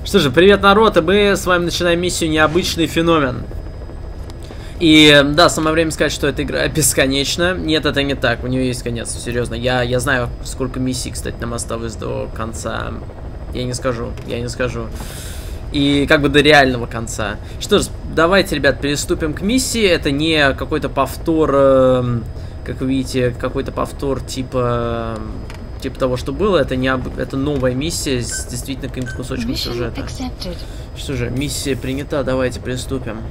Что же, привет, народ, и мы с вами начинаем миссию «Необычный феномен». И да, самое время сказать, что эта игра бесконечна. Нет, это не так, у нее есть конец, серьезно. Я знаю, сколько миссий, кстати, нам осталось до конца. Я не скажу. И как бы до реального конца. Что ж, давайте, ребят, переступим к миссии. Это не какой-то повтор, как вы видите, какой-то повтор типа того, что было. Это новая миссия с действительно каким-то кусочком сюжета. Что же, миссия принята, давайте приступим.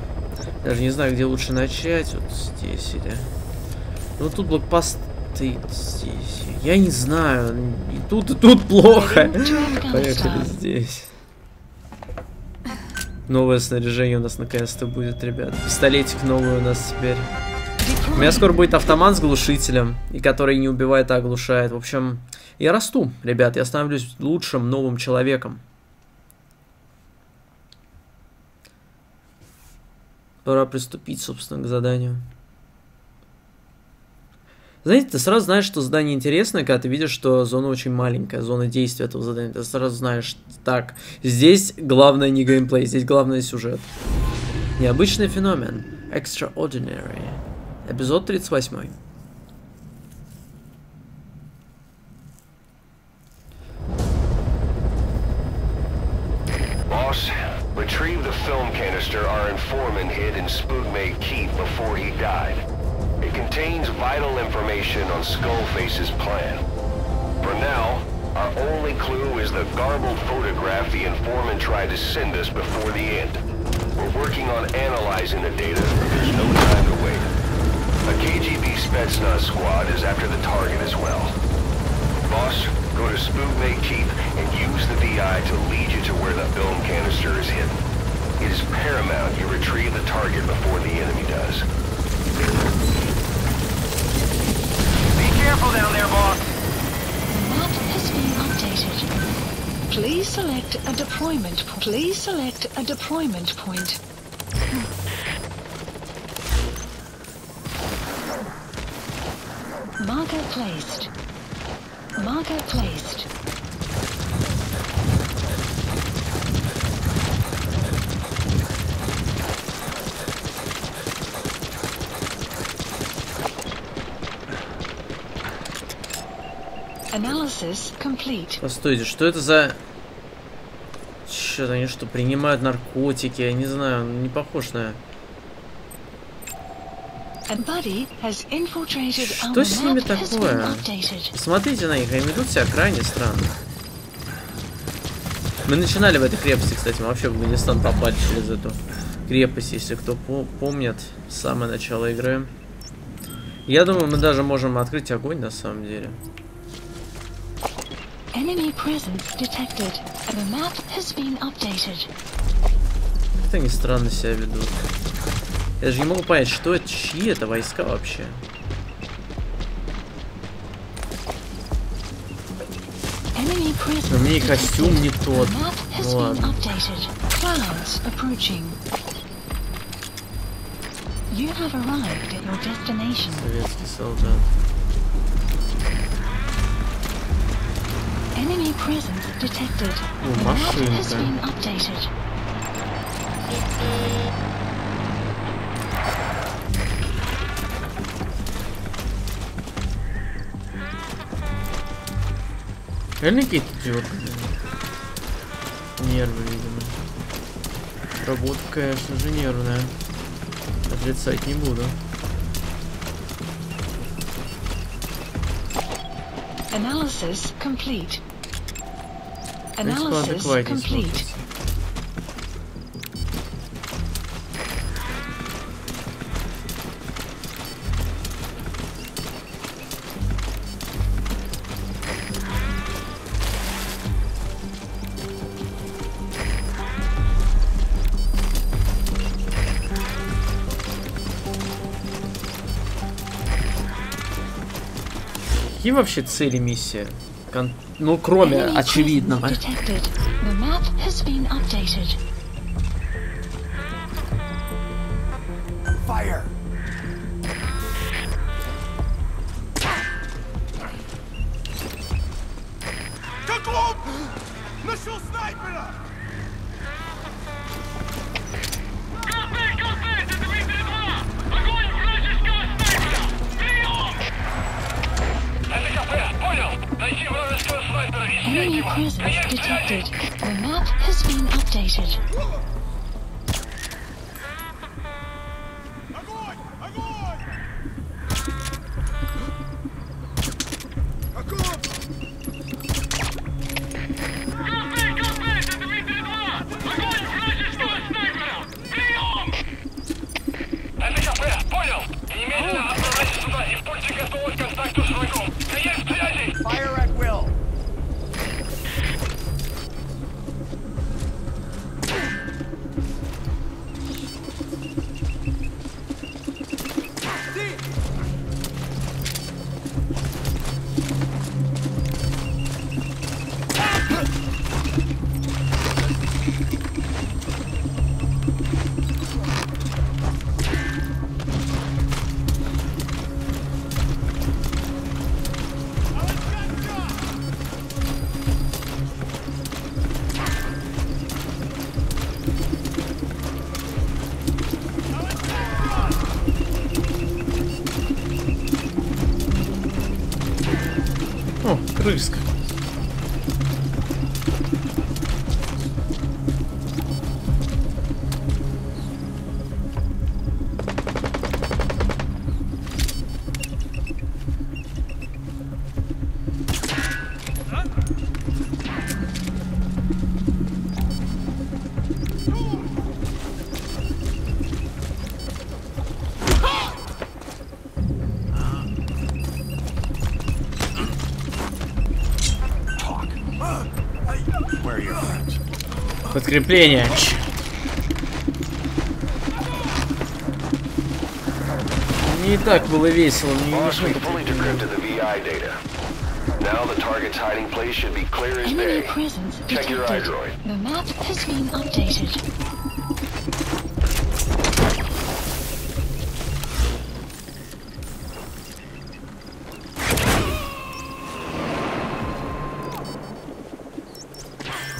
Даже не знаю, где лучше начать. Вот здесь или... Ну, тут блокпосты здесь. Я не знаю. И тут плохо. Поехали здесь. Новое снаряжение у нас наконец-то будет, ребят. Пистолетик новый у нас теперь. У меня скоро будет автомат с глушителем, и который не убивает, а оглушает. В общем, я расту, ребят. Я становлюсь лучшим новым человеком. Пора приступить, собственно, к заданию. Знаете, ты сразу знаешь, что задание интересное, когда ты видишь, что зона очень маленькая, зона действия этого задания. Ты сразу знаешь, так, здесь главное не геймплей, здесь главное сюжет. Необычный феномен. Extraordinary. Эпизод 38. Boss, retrieve the film canister our informant hid in Spookmate Keep before he died. It contains vital information on Skullface's plan. For now, our only clue is the garbled photograph the informant tried to send us before the end. We're working on analyzing the data, but there's no time to wait. A KGB Spetsnaz squad is after the target as well. Boss, go to Spookmate Keep and use the VI to lead you to where the film canister is hidden. It is paramount you retrieve the target before the enemy does. Be careful down there, boss. The map has been updated. Please select a deployment point. Please select a deployment point. Marker placed. Marker placed. Analysis complete. Постойте, что это за... Что-то они что, принимают наркотики? Я не знаю, не похож на... Что с ними такое? Посмотрите на них, они ведут себя крайне странно. Мы начинали в этой крепости, кстати, мы вообще в Афганистан попали через эту крепость, если кто помнит, самое начало игры. Я думаю, мы даже можем открыть огонь на самом деле. Как-то они странно себя ведут. Я же не могу понять, что это, чьи это войска вообще. Но мне и костюм не тот. Ну ладно. Советский солдат. О, машинка. Реально какие-то дёрганые. Нервы, видимо. Работа, конечно же, нервная. Отрицать не буду. Analysis complete. Analysis complete. Какие вообще цели миссии? Ну, кроме очевидного. Enemy presence detected. The map has been updated. О, крыска. Подкрепление. Не так было весело, мне не нужно подкрепление. Now the target's hiding place should be clear as Enemy day. presence Check your eye detected. droid. The map has been updated.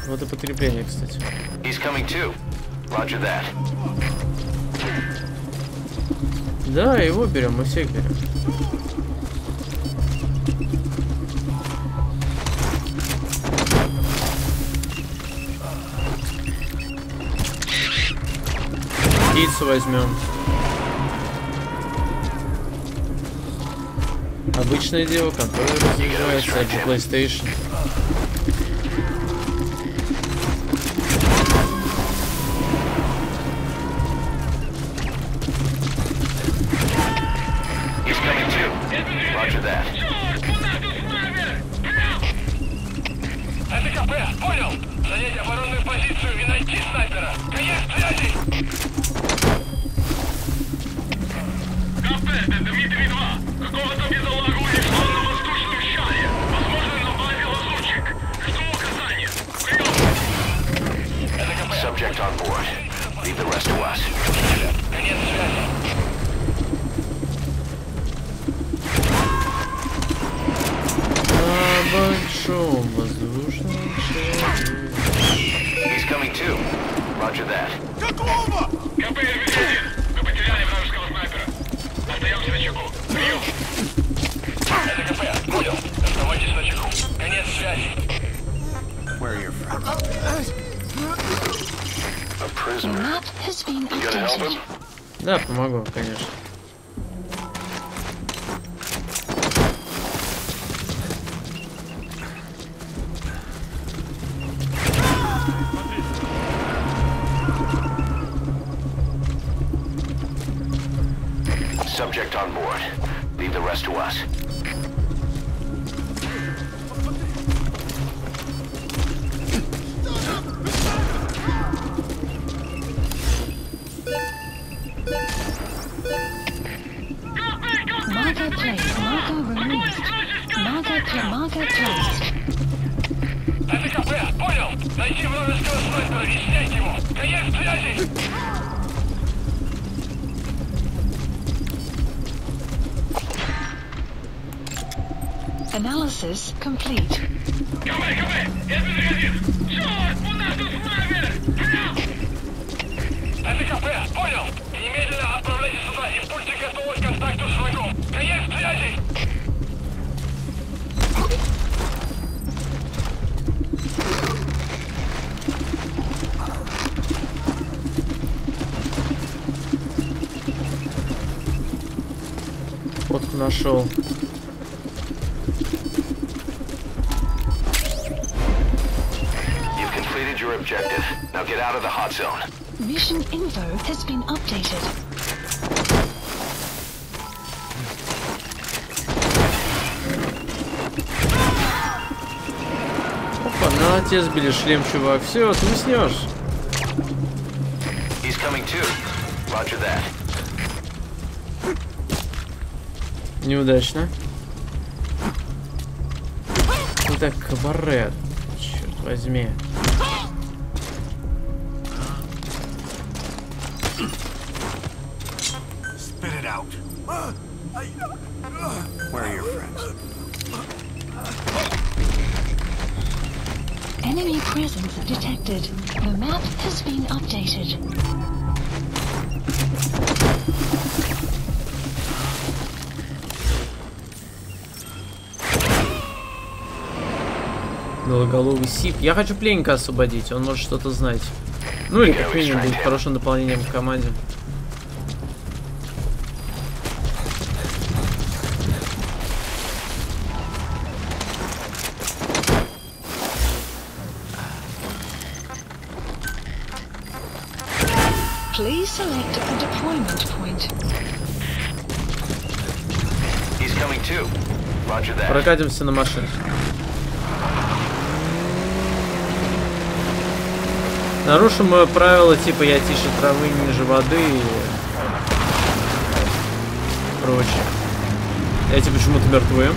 Вот и подкрепление, кстати. He's coming too. Roger that. Да, его берем, мы всех берем. Птицу возьмем. Обычное дело, контроллер разъезжается, это PlayStation. Subject on board. Leave the rest to us. На большом воздушном шаре. He's coming too. Roger that. Готово! КП РВ-1. Мы потеряли вражеского снайпера. Остаемся на чеку. Прием. Это КП. Понял. Оставайтесь на чеку. Конец связи. Where are you from? A The prisoner. map has been You gonna help updated. him? Да, помогу, конечно. Subject on board. Leave the rest to us. Marker placed. Marker removed. Marker placed. Это КП. Понял. Найти вражеского снайпера и снять его. Конец связи. Analysis complete. КП. РВ-1. Черт, у нас тут снайпер. Это КП. Понял. Немедленно отправляйтесь сюда и будьте готовы к контакту с врагом. Конец связи. нашел. Your objective. Now get out of the hot zone. Mission info has been updated. Опа, на тебе сбили шлем, чувак. Все, ты уснешь. He's coming too. Roger that. Неудачно. Итак, кабарет. Черт возьми. Where are your friends? Enemy presence detected. The map has been updated. Белоголовый сип. Я хочу пленника освободить, он может что-то знать. Ну или как минимум будет хорошим дополнением к команде. Please select a deployment point. He's coming too. Roger that. Прокатимся на машине. Нарушим мое правило, типа я тише травы, ниже воды и прочее. Эти почему-то мертвые.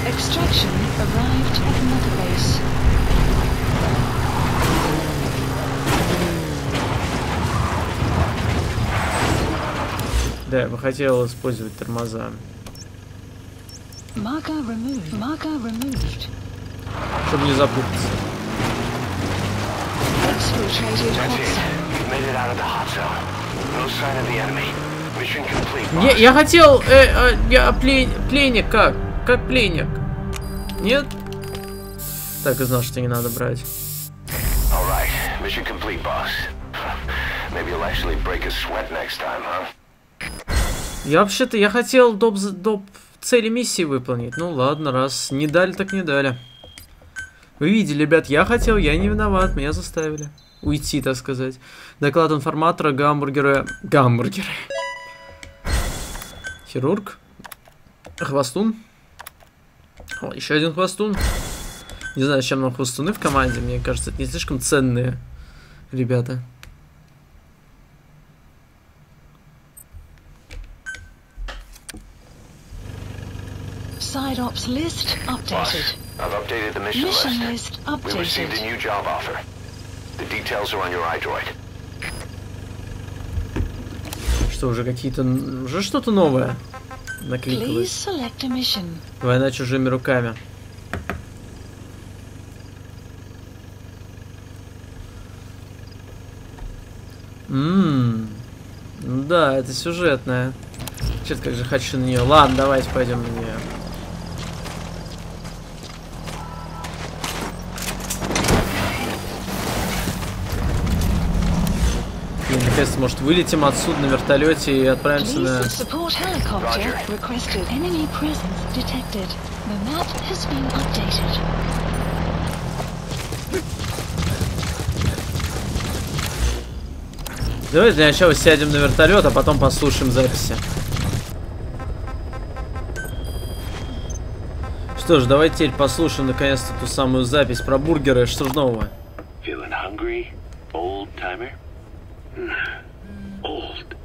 Extraction arrived at Mother Base. Да, я бы хотел использовать тормоза. Marker removed. Marker removed. Чтобы не запутаться. Exfiltrated hot That's it. zone. We've made it out of the hot zone. No sign of the enemy. Mission complete. boss. Я хотел... я пленник как? Как пленник? Нет? Так и знал, что не надо брать. All right. Mission complete, boss. Maybe you'll actually break a sweat next time, huh? Я вообще-то, я хотел доп цели миссии выполнить. Ну ладно, раз не дали, так не дали. Вы видели, ребят, я хотел, я не виноват, меня заставили уйти, так сказать. Доклад информатора, гамбургеры. Хирург. Хвостун. О, еще один хвостун. Не знаю, с чем нам хвостуны в команде. Мне кажется, это не слишком ценные ребята. Side ops list updated. I've updated the mission list. We received a Updated. new job offer. The details are on your iDroid. Что, уже какие-то... Уже что-то новое Please накликалось. select a mission. Война чужими руками. Ну да, это сюжетная. Черт, как же хочу на нее. Ладно, давайте пойдем на нее. И наконец-то, может, вылетим отсюда на вертолете и отправимся на... Please support helicopter requested. Enemy presence detected. The map has been updated. Давайте для начала сядем на вертолет, а потом послушаем записи. Что ж, давайте теперь послушаем наконец-то ту самую запись про бургеры. Что ж нового? Feeling hungry, old timer? Old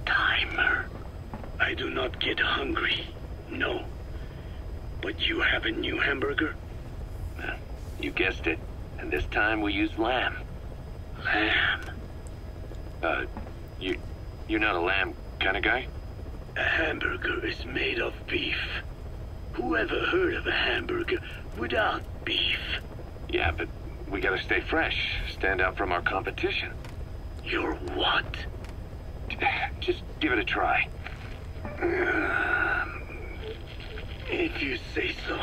timer. I do not get hungry. No. But you have a new hamburger? You guessed it. And this time we use lamb. Lamb. You're not a lamb kind of guy? A hamburger is made of beef. Who ever heard of a hamburger without beef? Yeah, but we gotta stay fresh, stand out from our competition. You're what? Just give it a try. If you say so.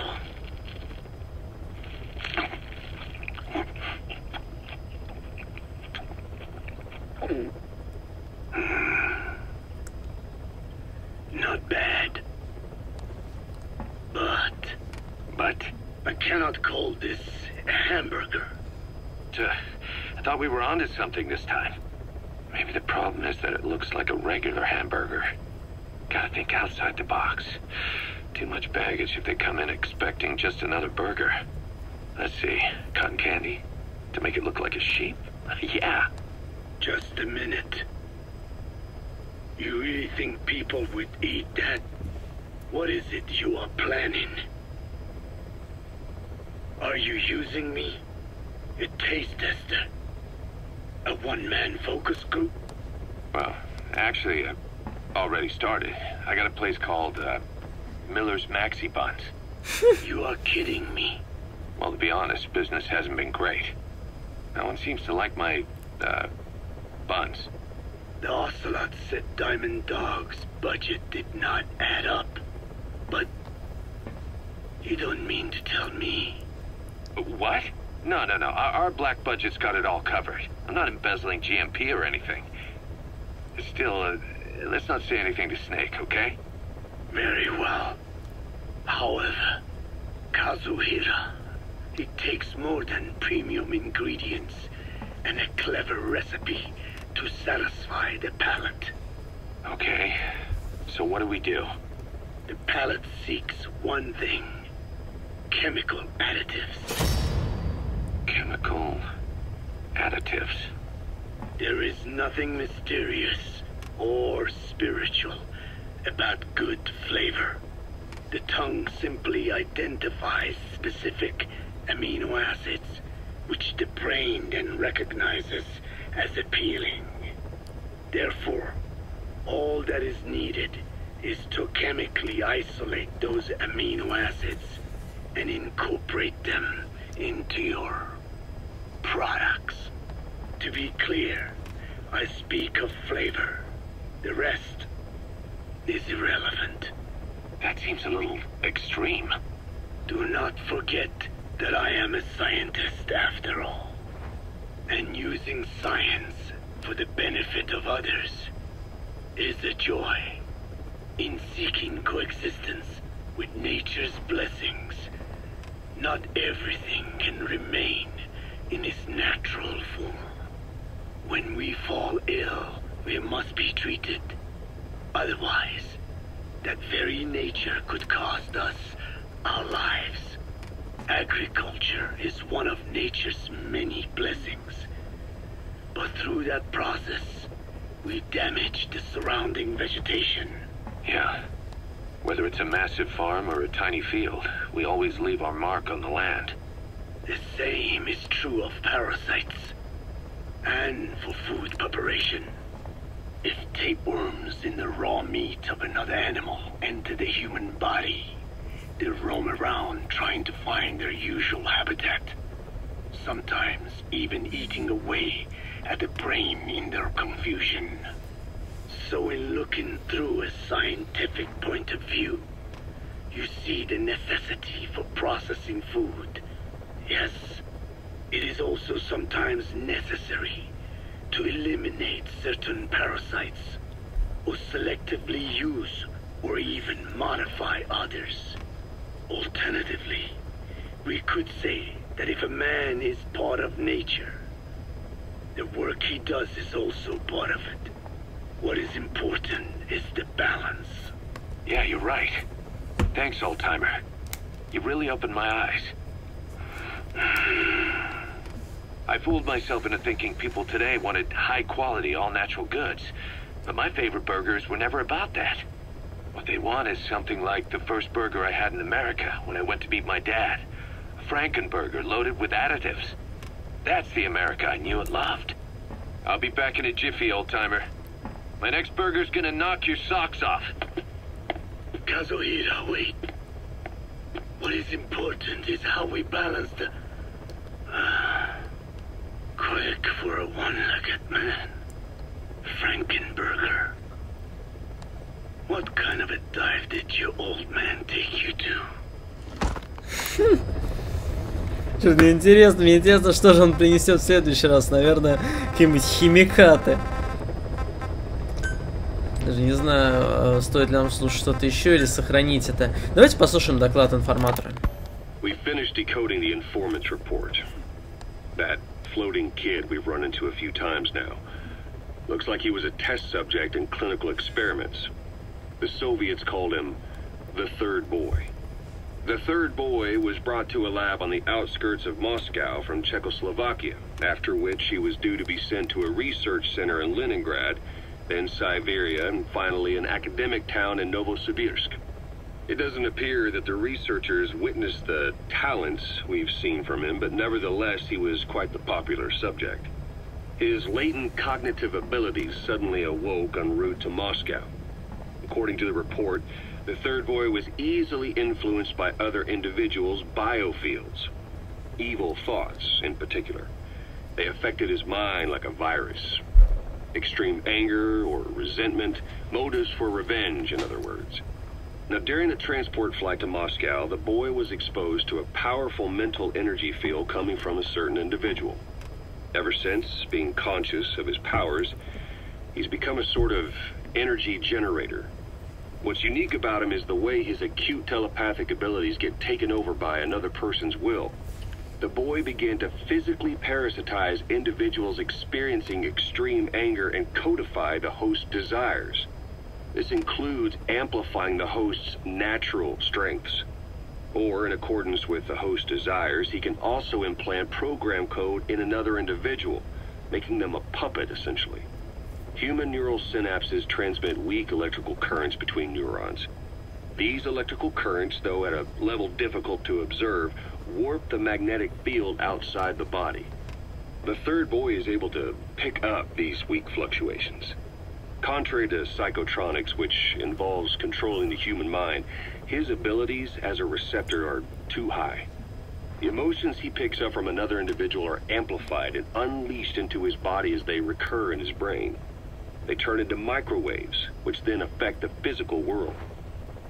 not call this a hamburger. I thought we were onto something this time. Maybe the problem is that it looks like a regular hamburger. Gotta think outside the box. Too much baggage if they come in expecting just another burger. Let's see, cotton candy? To make it look like a sheep? Yeah. Just a minute. You really think people would eat that? What is it you are planning? Are you using me? A taste tester? A one-man focus group? Well, actually, I already started. I got a place called, Miller's Maxi Buns. You are kidding me. Well, to be honest, business hasn't been great. No one seems to like my, buns. The Ocelot said Diamond Dog's budget did not add up. But you don't mean to tell me. What? No. Our black budget's got it all covered. I'm not embezzling GMP or anything. Still, let's not say anything to Snake, okay? Very well. However, Kazuhira, it takes more than premium ingredients and a clever recipe to satisfy the palate. Okay, so what do we do? The palate seeks one thing: chemical additives. Chemical additives. There is nothing mysterious or spiritual about good flavor. The tongue simply identifies specific amino acids, which the brain then recognizes as appealing. Therefore, all that is needed is to chemically isolate those amino acids and incorporate them into your products. To be clear, I speak of flavor. The rest is irrelevant. That seems a little extreme. Do not forget that I am a scientist after all. And using science for the benefit of others is a joy. In seeking coexistence with nature's blessings, not everything can remain in its natural form. When we fall ill, we must be treated. Otherwise, that very nature could cost us our lives. Agriculture is one of nature's many blessings. But through that process, we damage the surrounding vegetation. Yeah. Whether it's a massive farm or a tiny field, we always leave our mark on the land. The same is true of parasites. And for food preparation. If tapeworms in the raw meat of another animal enter the human body, they roam around trying to find their usual habitat. Sometimes even eating away at the brain in their confusion. So in looking through a scientific point of view, you see the necessity for processing food. Yes, it is also sometimes necessary to eliminate certain parasites, or selectively use or even modify others. Alternatively, we could say that if a man is part of nature, the work he does is also part of it. What is important is the balance. Yeah, you're right. Thanks, old-timer. You really opened my eyes. I fooled myself into thinking people today wanted high-quality, all-natural goods. But my favorite burgers were never about that. What they want is something like the first burger I had in America when I went to meet my dad. A Frankenburger loaded with additives. That's the America I knew and loved. I'll be back in a jiffy, old-timer. My next burger's gonna knock your socks off. Kazuhira, wait. What is important is how we balance the... quick for a one-legged man. Frankenburger. What kind of a dive did your old man take you to? Что-то мне интересно, что же он принесет в следующий раз. Наверное, какие-нибудь химикаты. Даже не знаю, стоит ли нам слушать что-то еще или сохранить это. Давайте послушаем доклад информатора. We finished decoding the informant's report. That floating kid we've run into a few times now. Looks like he was a test subject in clinical experiments. The Soviets called him the third boy. The third boy was brought to a lab on the outskirts of Moscow from Czechoslovakia, after which he was due to be sent to a research center in Leningrad, then Siberia, and finally an academic town in Novosibirsk. It doesn't appear that the researchers witnessed the talents we've seen from him, but nevertheless he was quite the popular subject. His latent cognitive abilities suddenly awoke en route to Moscow. According to the report, the third boy was easily influenced by other individuals' biofields. Evil thoughts, in particular. They affected his mind like a virus. Extreme anger or resentment, motives for revenge, in other words. Now, during the transport flight to Moscow, the boy was exposed to a powerful mental energy field coming from a certain individual. Ever since, being conscious of his powers, he's become a sort of energy generator. What's unique about him is the way his acute telepathic abilities get taken over by another person's will. The boy began to physically parasitize individuals experiencing extreme anger and codify the host's desires. This includes amplifying the host's natural strengths. Or, in accordance with the host's desires, he can also implant program code in another individual, making them a puppet, essentially. Human neural synapses transmit weak electrical currents between neurons. These electrical currents, though at a level difficult to observe, warp the magnetic field outside the body. The third boy is able to pick up these weak fluctuations. Contrary to psychotronics, which involves controlling the human mind, his abilities as a receptor are too high. The emotions he picks up from another individual are amplified and unleashed into his body as they recur in his brain. They turn into microwaves, which then affect the physical world,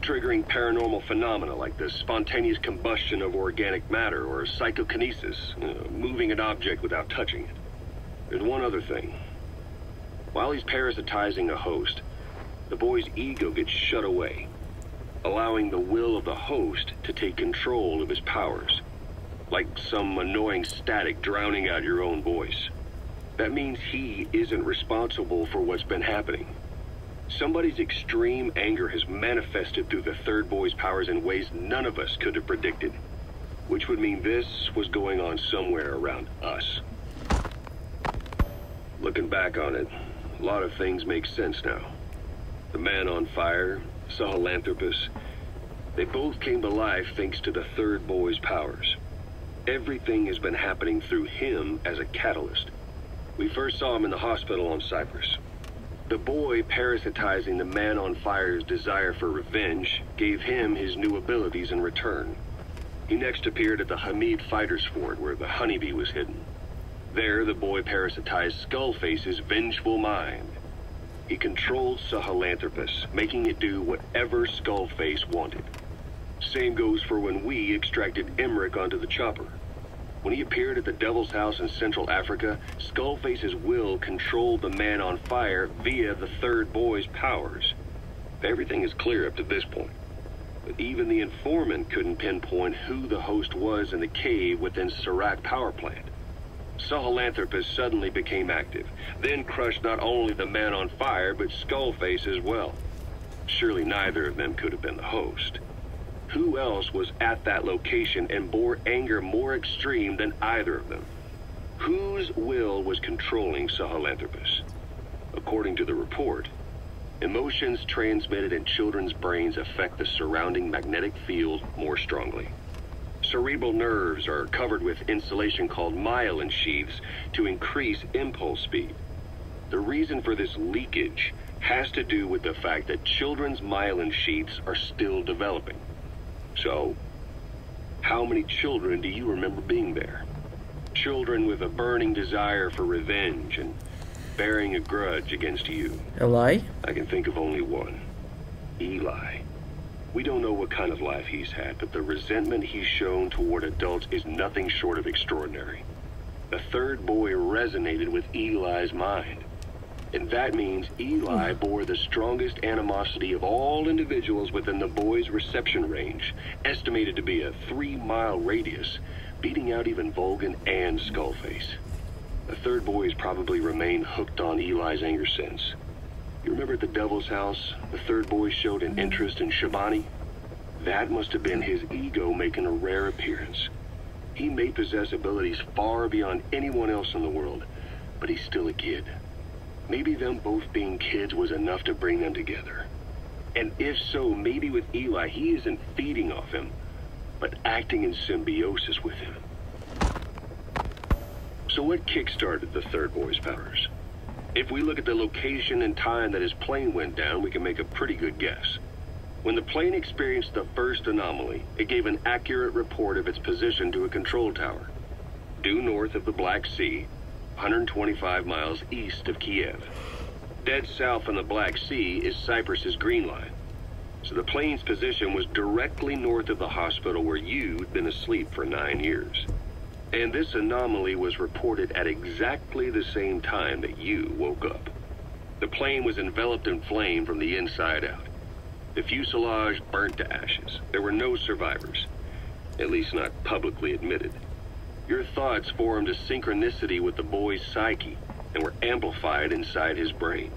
triggering paranormal phenomena like the spontaneous combustion of organic matter or psychokinesis, moving an object without touching it. There's one other thing. While he's parasitizing a host, the boy's ego gets shut away, allowing the will of the host to take control of his powers, like some annoying static drowning out your own voice. That means he isn't responsible for what's been happening. Somebody's extreme anger has manifested through the third boy's powers in ways none of us could have predicted, which would mean this was going on somewhere around us. Looking back on it, a lot of things make sense now. The man on fire, Sahelanthropus, they both came to life thanks to the third boy's powers. Everything has been happening through him as a catalyst. We first saw him in the hospital on Cyprus. The boy parasitizing the man on fire's desire for revenge gave him his new abilities in return. He next appeared at the Hamid Fighters Fort where the honeybee was hidden. There, the boy parasitized Skullface's vengeful mind. He controlled Sahelanthropus, making it do whatever Skullface wanted. Same goes for when we extracted Emmerich onto the chopper. When he appeared at the Devil's House in Central Africa, Skullface's will controlled the man on fire via the third boy's powers. Everything is clear up to this point. But even the informant couldn't pinpoint who the host was in the cave within Serac power plant. Sahelanthropus suddenly became active, then crushed not only the man on fire, but Skullface as well. Surely neither of them could have been the host. Who else was at that location and bore anger more extreme than either of them? Whose will was controlling Sahelanthropus? According to the report, emotions transmitted in children's brains affect the surrounding magnetic field more strongly. Cerebral nerves are covered with insulation called myelin sheaths to increase impulse speed. The reason for this leakage has to do with the fact that children's myelin sheaths are still developing. So, how many children do you remember being there? Children with a burning desire for revenge and bearing a grudge against you. Eli? I can think of only one. Eli. We don't know what kind of life he's had, but the resentment he's shown toward adults is nothing short of extraordinary. The third boy resonated with Eli's mind. And that means Eli bore the strongest animosity of all individuals within the boy's reception range, estimated to be a 3-mile radius, beating out even Vulcan and Skullface. The third boy has probably remained hooked on Eli's anger since. You remember at the Devil's House, the third boy showed an interest in Shabani? That must have been his ego making a rare appearance. He may possess abilities far beyond anyone else in the world, but he's still a kid. Maybe them both being kids was enough to bring them together. And if so, maybe with Eli, he isn't feeding off him, but acting in symbiosis with him. So what kick-started the third boy's powers? If we look at the location and time that his plane went down, we can make a pretty good guess. When the plane experienced the first anomaly, it gave an accurate report of its position to a control tower, due north of the Black Sea, 125 miles east of Kiev. Dead south on the Black Sea is Cyprus's Green Line. So the plane's position was directly north of the hospital where you'd been asleep for 9 years. And this anomaly was reported at exactly the same time that you woke up. The plane was enveloped in flame from the inside out. The fuselage burnt to ashes. There were no survivors, at least not publicly admitted. Your thoughts formed a synchronicity with the boy's psyche and were amplified inside his brain.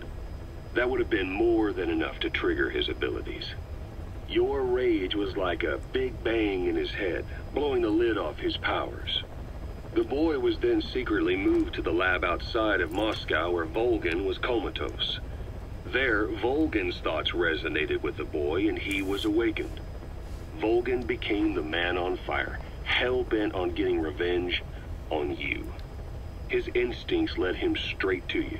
That would have been more than enough to trigger his abilities. Your rage was like a big bang in his head, blowing the lid off his powers. The boy was then secretly moved to the lab outside of Moscow where Volgan was comatose. There, Volgan's thoughts resonated with the boy and he was awakened. Volgan became the man on fire, hell-bent on getting revenge on you. His instincts led him straight to you.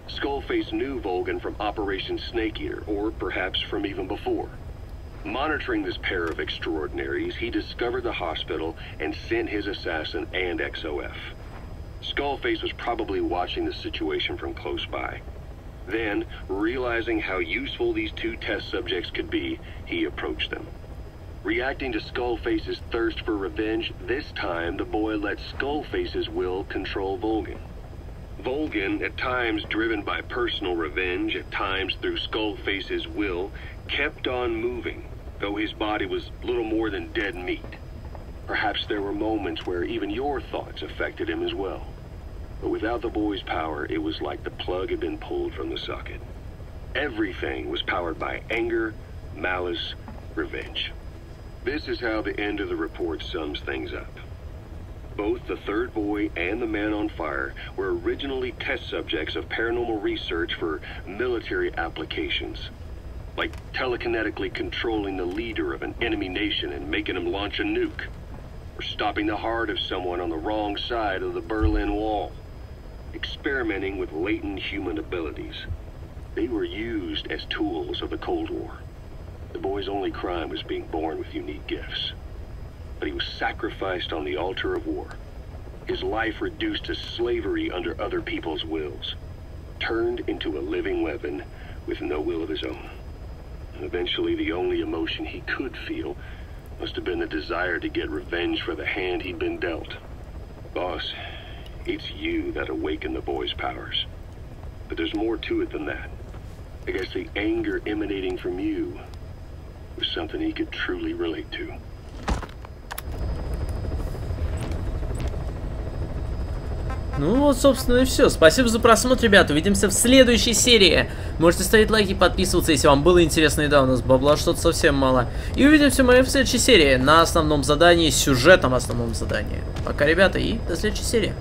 Skullface knew Volgan from Operation Snake Eater, or perhaps from even before. Monitoring this pair of extraordinaries, he discovered the hospital and sent his assassin and XOF. Skullface was probably watching the situation from close by. Then, realizing how useful these two test subjects could be, he approached them. Reacting to Skullface's thirst for revenge, this time the boy let Skullface's will control Volgan. Volgan, at times driven by personal revenge, at times through Skullface's will, kept on moving, though his body was little more than dead meat. Perhaps there were moments where even your thoughts affected him as well. But without the boy's power, it was like the plug had been pulled from the socket. Everything was powered by anger, malice, revenge. This is how the end of the report sums things up. Both the third boy and the man on fire were originally test subjects of paranormal research for military applications, like telekinetically controlling the leader of an enemy nation and making him launch a nuke, or stopping the heart of someone on the wrong side of the Berlin Wall, experimenting with latent human abilities. They were used as tools of the Cold War. The boy's only crime was being born with unique gifts. But he was sacrificed on the altar of war. His life reduced to slavery under other people's wills. Turned into a living weapon with no will of his own. And eventually the only emotion he could feel must have been the desire to get revenge for the hand he'd been dealt. Boss, it's you that awakened the boy's powers. But there's more to it than that. I guess the anger emanating from you was something he could truly relate to. Ну вот, собственно, и все. Спасибо за просмотр, ребята. Увидимся в следующей серии. Можете ставить лайки, подписываться, если вам было интересно. И да, у нас бабла что-то совсем мало. И увидимся мы в следующей серии на основном задании, сюжетном основном задании. Пока, ребята, и до следующей серии.